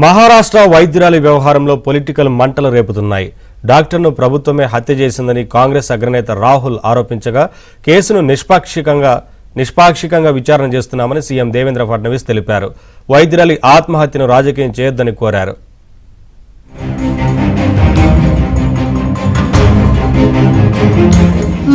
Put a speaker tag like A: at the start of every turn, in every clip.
A: మహారాష్ట్ర వైద్యురాలి వ్యవహారంలో పొలిటికల్ మంటలు రేపుతున్నాయి. డాక్టర్ను ప్రభుత్వమే హత్య చేసిందని కాంగ్రెస్ అగ్రనేత రాహుల్ ఆరోపించగా కేసును నిష్పాక్షికంగా విచారణ చేస్తున్నామని సీఎం దేవేంద్ర ఫడ్నవీస్ తెలిపారు. వైద్యురాలి ఆత్మహత్యను రాజకీయం చేయొద్దని కోరారు.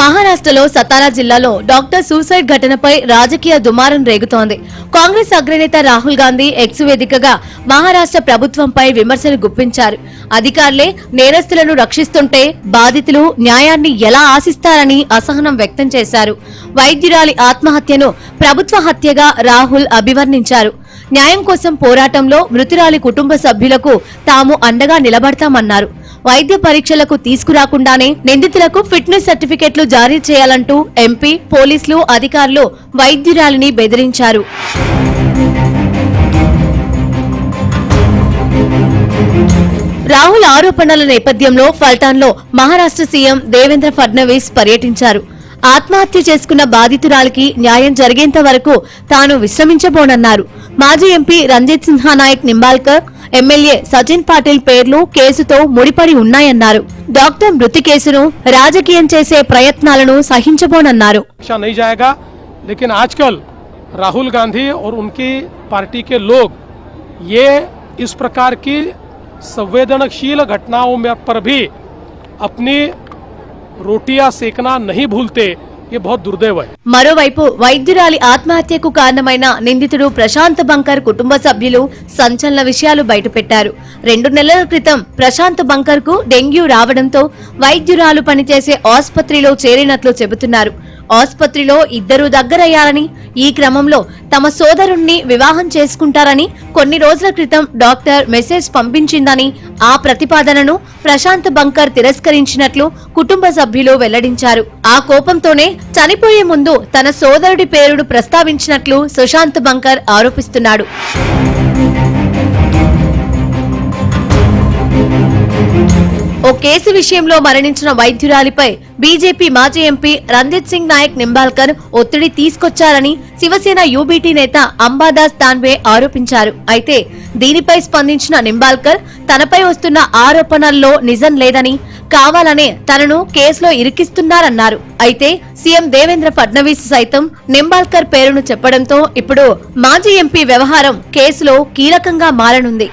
B: మహారాష్ట్రలో సతారా జిల్లాలో డాక్టర్ సూసైడ్ ఘటనపై రాజకీయ దుమారం రేగుతోంది. కాంగ్రెస్ అగ్రనేత రాహుల్ గాంధీ ఎక్స్ వేదికగా మహారాష్ట్ర ప్రభుత్వంపై విమర్శలు గుప్పించారు. అధికారులే నేరస్తులను రక్షిస్తుంటే బాధితులు న్యాయాన్ని ఎలా ఆశిస్తారని అసహనం వ్యక్తం చేశారు. వైద్యురాలి ఆత్మహత్యను ప్రభుత్వ హత్యగా రాహుల్ అభివర్ణించారు. న్యాయం కోసం పోరాటంలో మృతురాలి కుటుంబ సభ్యులకు తాము అండగా నిలబడతామన్నారు. వైద్య పరీక్షలకు తీసుకురాకుండానే నిందితులకు ఫిట్నెస్ సర్టిఫికెట్లు జారీ చేయాలంటూ ఎంపీ, పోలీసులు, అధికారులు వైద్యురాలిని బెదిరించారు. రాహుల్ ఆరోపణల నేపథ్యంలో ఫల్టాన్లో మహారాష్ట్ర సీఎం దేవేంద్ర ఫడ్నవీస్ పర్యటించారు. ఆత్మహత్య చేసుకున్న బాధితురాలికి న్యాయం జరిగేంత వరకు తాను విశ్రమించబోనన్నారు. మాజీ ఎంపీ రంజిత్ నాయక్ నింబాల్కర్, ఎమ్మెల్యే సచిన్ పాటిల్ పేర్లు కేసుతో ముడిపడి ఉన్నాయన్నారు. డాక్టర్ మృతి కేసును రాజకీయం చేసే ప్రయత్నాలను సహించబోనన్నారు.
C: लेकिन आजकल राहुल गांधी और उनकी पार्टी के लोग ये इस प्रकार की संवेदनशील घटनाओं में पर भी अपनी रोटियां सेकना नहीं भूलते.
B: మరోవైపు వైద్యురాలి ఆత్మహత్యకు కారణమైన నిందితుడు ప్రశాంత్ బంకర్ కుటుంబ సభ్యులు సంచలన విషయాలు బయటపెట్టారు. 2 నెలల క్రితం ప్రశాంత్ బంకర్ కు డెంగ్యూ రావడంతో వైద్యురాలు పనిచేసే ఆసుపత్రిలో చేరినట్లు చెబుతున్నారు. ఆసుపత్రిలో ఇద్దరు దగ్గరయ్యారని, ఈ క్రమంలో తమ సోదరుణ్ణి వివాహం చేసుకుంటారని కొన్ని రోజుల క్రితం డాక్టర్ మెసేజ్ పంపించిందని, ఆ ప్రతిపాదనను ప్రశాంత్ బంకర్ తిరస్కరించినట్లు కుటుంబ సభ్యులు వెల్లడించారు. ఆ కోపంతోనే చనిపోయే ముందు తన సోదరుడి పేరును ప్రస్తావించినట్లు సుశాంత్ బంకర్ ఆరోపిస్తున్నాడు. ఓ కేసు విషయంలో మరణించిన వైద్యురాలిపై బీజేపీ మాజీ ఎంపీ రంజిత్ నాయక్ నింబాల్కర్ ఒత్తిడి తీసుకొచ్చారని శివసేన యూబీటీ నేత అంబాదాస్ తాన్వే ఆరోపించారు. అయితే దీనిపై స్పందించిన నింబాల్కర్ తనపై వస్తున్న ఆరోపణల్లో నిజం లేదని, కావాలనే తనను కేసులో ఇరికిస్తున్నారన్నారు. అయితే సీఎం దేవేంద్ర ఫడ్నవీస్ సైతం నింబాల్కర్ పేరును చెప్పడంతో ఇప్పుడు మాజీ ఎంపీ వ్యవహారం కేసులో కీలకంగా మారనుంది.